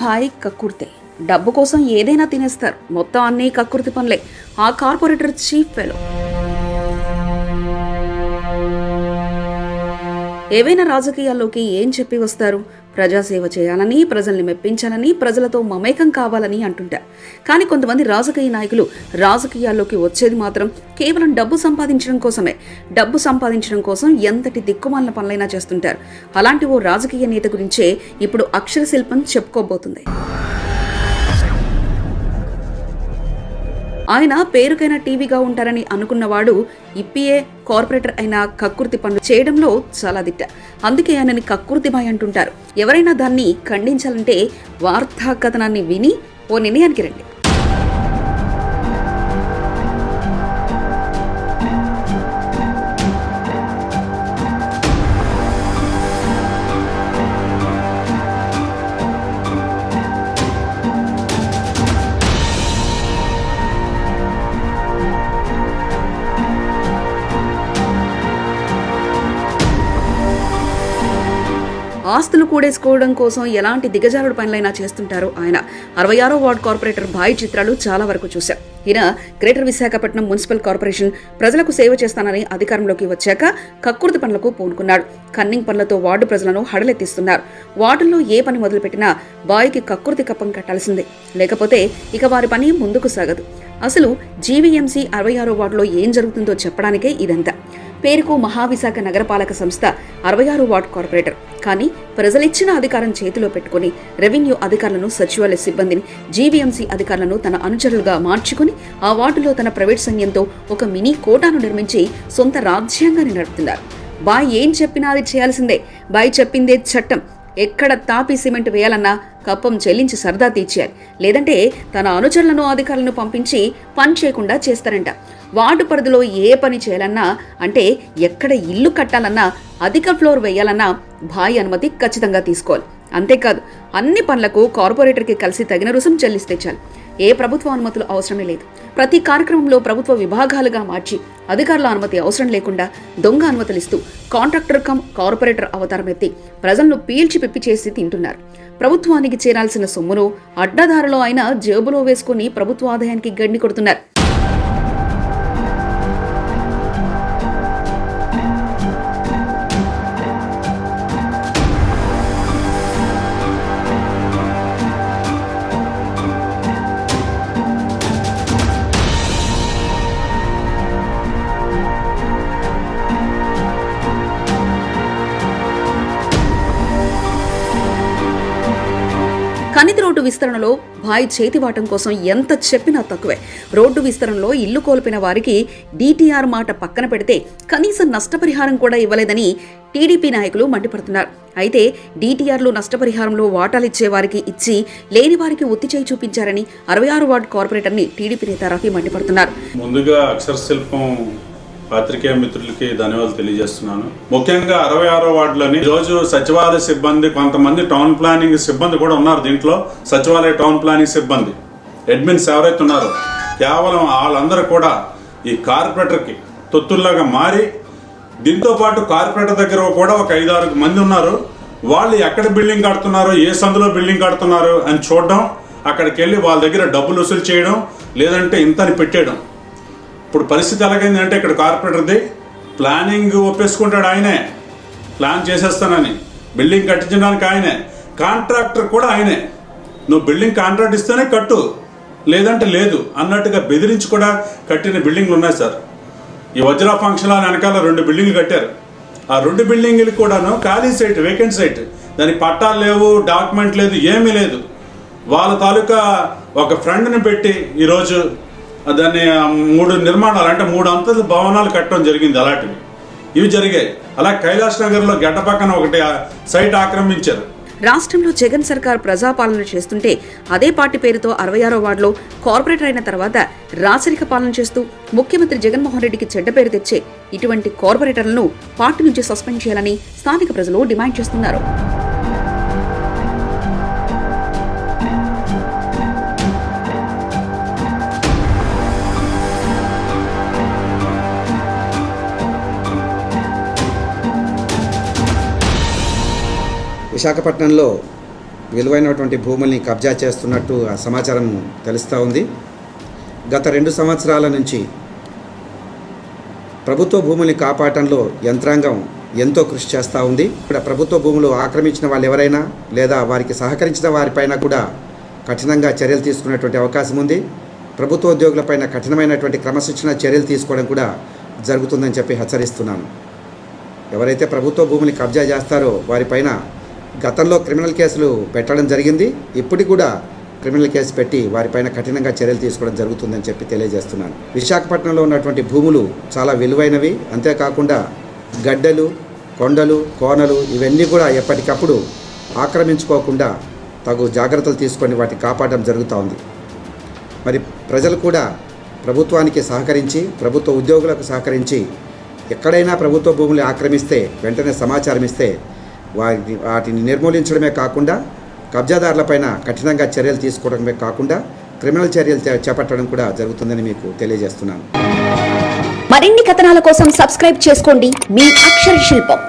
భాయ్ కక్కుర్తే. డబ్బు కోసం ఏదైనా తినేస్తారు. మొత్తం అన్నీ కక్కుర్తి పనులే. ఆ కార్పొరేటర్ చీఫ్ ఫెలో. ఏవైనా రాజకీయాల్లోకి ఏం చెప్పి వస్తారు? ప్రజాసేవ చేయాలని, ప్రజల్ని మెప్పించాలని, ప్రజలతో మమేకం కావాలని అంటుంటారు. కానీ కొంతమంది రాజకీయ నాయకులు రాజకీయాల్లోకి వచ్చేది మాత్రం కేవలం డబ్బు సంపాదించడం కోసమే. డబ్బు సంపాదించడం కోసం ఎంతటి దిక్కుమాలిన పనులైనా చేస్తుంటారు. అలాంటి ఓ రాజకీయ నేత గురించే ఇప్పుడు అక్షర శిల్పం చెప్పుకోబోతుంది. ఆయన పేరుకైనా టీవీగా ఉంటారని అనుకున్నవాడు ఇప్పియే కార్పొరేటర్ అయిన కక్కుర్తి పనులు చేయడంలో చాలా దిట్ట. అందుకే ఆయనని కక్కుర్తి బాయ్ అంటుంటారు. ఎవరైనా దాన్ని ఖండించాలంటే వార్తా కథనాన్ని విని ఓ నిర్ణయానికి రండి. ఆస్తులు కూడేసుకోవడం కోసం ఎలాంటి దిగజారుడు పనులైనా చేస్తుంటారు ఆయన. 66వ వార్డ్ కార్పొరేటర్ భాయ్ చిత్రాలు చాలా వరకు చూశాం. ఈయన గ్రేటర్ విశాఖపట్నం మున్సిపల్ కార్పొరేషన్ ప్రజలకు సేవ చేస్తానని అధికారంలోకి వచ్చాక కక్కుర్తి పనులకు పూనుకున్నాడు. కన్నింగ్ పనులతో వార్డు ప్రజలను హడలెత్తిస్తున్నారు. వార్డుల్లో ఏ పని మొదలుపెట్టినా బాయ్కి కక్కుర్తి కప్పం కట్టాల్సిందే. లేకపోతే ఇక వారి పని ముందుకు సాగదు. అసలు జీవీఎంసీ 66వ వార్డులో ఏం జరుగుతుందో చెప్పడానికే ఇదంతా. పేరుకు మహావిశాఖ నగరపాలక సంస్థ 66 వార్డ్ కార్పొరేటర్. కానీ ప్రజలిచ్చిన అధికారం చేతిలో పెట్టుకుని రెవెన్యూ అధికారులను, సచివాలయ సిబ్బందిని, జీవీఎంసీ అధికారులను తన అనుచరులుగా మార్చుకుని ఆ వార్డులో తన ప్రైవేట్ సైన్యంతో ఒక మినీ కోటాను నిర్మించి సొంత రాజ్యాంగాన్ని నడుపుతున్నారు. బాయ్ ఏం చెప్పినా అది చేయాల్సిందే. బాయ్ చెప్పిందే చట్టం. ఎక్కడ తాపి సిమెంట్ వేయాలన్నా కప్పం చెల్లించి సరదా తీర్చేయాలి. లేదంటే తన అనుచరులను, అధికారులను పంపించి పని చేయకుండా చేస్తారంట. వార్డు పరిధిలో ఏ పని చేయాలన్నా, అంటే ఎక్కడ ఇల్లు కట్టాలన్నా, అధిక ఫ్లోర్ వేయాలన్నా భాయ్ అనుమతి ఖచ్చితంగా తీసుకోవాలి. అంతేకాదు అన్ని పనులకు కార్పొరేటర్కి కలిసి తగిన రుసుం చెల్లిస్తే చాలు. ఏ ప్రభుత్వ అనుమతులు అవసరమే లేదు. ప్రతి కార్యక్రమంలో ప్రభుత్వ విభాగాలుగా మార్చి అధికారుల అనుమతి అవసరం లేకుండా దొంగ అనుమతులిస్తూ కాంట్రాక్టర్ కమ్ కార్పొరేటర్ అవతారం ఎత్తి ప్రజలను పీల్చి పిప్పి చేసి తింటున్నారు. ప్రభుత్వానికి చేరాల్సిన సొమ్మును అడ్డదారిలో అయినా జేబులో వేసుకుని ప్రభుత్వ ఆదాయానికి గండి కొడుతున్నారు. కనితి రోడ్డు విస్తరణలో భాయ్ చేతివాటం కోసం ఎంత చెప్పినా తక్కువే. రోడ్డు విస్తరణలో ఇల్లు కోల్పోయిన వారికి డీటీఆర్ మాట పక్కన పెడితే కనీసం నష్టపరిహారం కూడా ఇవ్వలేదని టీడీపీ నాయకులు మండిపడుతున్నారు. అయితే డీటీఆర్లు నష్టపరిహారంలో వాటాలిచ్చే వారికి ఇచ్చి లేని వారికి ఒత్తి చేయి చూపించారని 66 వార్డు కార్పొరేటర్ని టీడీపీ నేత రఫీ మండిపడుతున్నారు. ముందుగా అక్షర శిల్పం పాత్రికేయ మిత్రులకి ధన్యవాదాలు తెలియజేస్తున్నాను. ముఖ్యంగా 66వ వార్డులోని రోజు సచివాలయ సిబ్బంది, కొంతమంది టౌన్ ప్లానింగ్ సిబ్బంది కూడా ఉన్నారు. దీంట్లో సచివాలయ టౌన్ ప్లానింగ్ సిబ్బంది అడ్మిన్స్ ఎవరైతే ఉన్నారో కేవలం వాళ్ళందరూ కూడా ఈ కార్పొరేటర్కి తొత్తుల్లాగా మారి, దీంతో పాటు కార్పొరేటర్ దగ్గర కూడా ఒక 5-6 మంది ఉన్నారు. వాళ్ళు ఎక్కడ బిల్డింగ్ కడుతున్నారు, ఏ సందులో బిల్డింగ్ కడుతున్నారు అని చూడడం, అక్కడికి వెళ్ళి వాళ్ళ దగ్గర డబ్బులు వసూలు చేయడం, లేదంటే ఇంతని పెట్టేయడం. ఇప్పుడు పరిస్థితి ఎలాగైంది అంటే, ఇక్కడ కార్పొరేటర్ది ప్లానింగ్ ఒప్పేసుకుంటాడు ఆయనే, ప్లాన్ చేసేస్తానని. బిల్డింగ్ కట్టించడానికి ఆయనే, కాంట్రాక్టర్ కూడా ఆయనే. నువ్వు బిల్డింగ్ కాంట్రాక్ట్ ఇస్తేనే కట్టు, లేదంటే లేదు అన్నట్టుగా బెదిరించి కూడా కట్టిన బిల్డింగ్లు ఉన్నాయి సార్. ఈ వజ్రా ఫంక్షన్ హాల్ వెనకాల 2 బిల్డింగ్లు కట్టారు. ఆ 2 బిల్డింగ్లు కూడాను ఖాళీ సైట్, వేకెంట్ సైట్. దానికి పట్టాలు లేవు, డాక్యుమెంట్ లేదు, ఏమీ లేదు. వాళ్ళ తాలూకా ఒక ఫ్రెండ్ని పెట్టి ఈరోజు దాన్ని 3 నిర్మాణాలు, అంటే 3 అంతస్తుల భవనాలు కట్టడం జరిగింది. అలాంటివి ఇవి జరిగాయి. అలా కైలాష్ నగర్లో గడ్డ పక్కన ఒకటి సైట్ ఆక్రమించారు. రాష్ట్రంలో జగన్ సర్కార్ ప్రజాపాలన చేస్తుంటే అదే పార్టీ పేరుతో 66వ వార్డులో కార్పొరేటర్ అయిన తర్వాత రాచరిక పాలన చేస్తూ ముఖ్యమంత్రి జగన్మోహన్ రెడ్డికి చెడ్డ పేరు తెచ్చే ఇటువంటి కార్పొరేటర్లను పార్టీ నుంచి సస్పెండ్ చేయాలని స్థానిక ప్రజలు డిమాండ్ చేస్తున్నారు. విశాఖపట్నంలో విలువైనటువంటి భూముల్ని కబ్జా చేస్తున్నట్టు ఆ సమాచారం తెలుస్తూ ఉంది. గత 2 సంవత్సరాల నుంచి ప్రభుత్వ భూముల్ని కాపాడటంలో యంత్రాంగం ఎంతో కృషి చేస్తూ ఉంది. ఇక్కడ ప్రభుత్వ భూములు ఆక్రమించిన వాళ్ళు ఎవరైనా లేదా వారికి సహకరించిన వారిపైన కూడా కఠినంగా చర్యలు తీసుకునేటువంటి అవకాశం ఉంది. ప్రభుత్వ ఉద్యోగులపైన కఠినమైనటువంటి క్రమశిక్షణ చర్యలు తీసుకోవడం కూడా జరుగుతుందని చెప్పి హెచ్చరిస్తున్నాను. ఎవరైతే ప్రభుత్వ భూములు కబ్జా చేస్తారో వారిపైన గతంలో క్రిమినల్ కేసులు పెట్టడం జరిగింది. ఇప్పటికి కూడా క్రిమినల్ కేసు పెట్టి వారిపైన కఠినంగా చర్యలు తీసుకోవడం జరుగుతుందని చెప్పి తెలియజేస్తున్నాను. విశాఖపట్నంలో ఉన్నటువంటి భూములు చాలా విలువైనవి. అంతేకాకుండా గడ్డలు, కొండలు, కోనలు ఇవన్నీ కూడా ఎప్పటికప్పుడు ఆక్రమించుకోకుండా తగు జాగ్రత్తలు తీసుకొని వాటిని కాపాడడం జరుగుతూ ఉంది. మరి ప్రజలు కూడా ప్రభుత్వానికి సహకరించి, ప్రభుత్వ ఉద్యోగులకు సహకరించి ఎక్కడైనా ప్రభుత్వ భూములు ఆక్రమిస్తే వెంటనే సమాచారం ఇస్తే వాటిని నిర్మూలించడమే కాకుండా కబ్జాదారులపైన కఠినంగా చర్యలు తీసుకోవడమే కాకుండా క్రిమినల్ చర్యలు చేపట్టడం కూడా జరుగుతుందని మీకు తెలియజేస్తున్నాను. మరిన్ని కథనాల కోసం సబ్స్క్రైబ్ చేసుకోండి మీ అక్షర శిల్పం.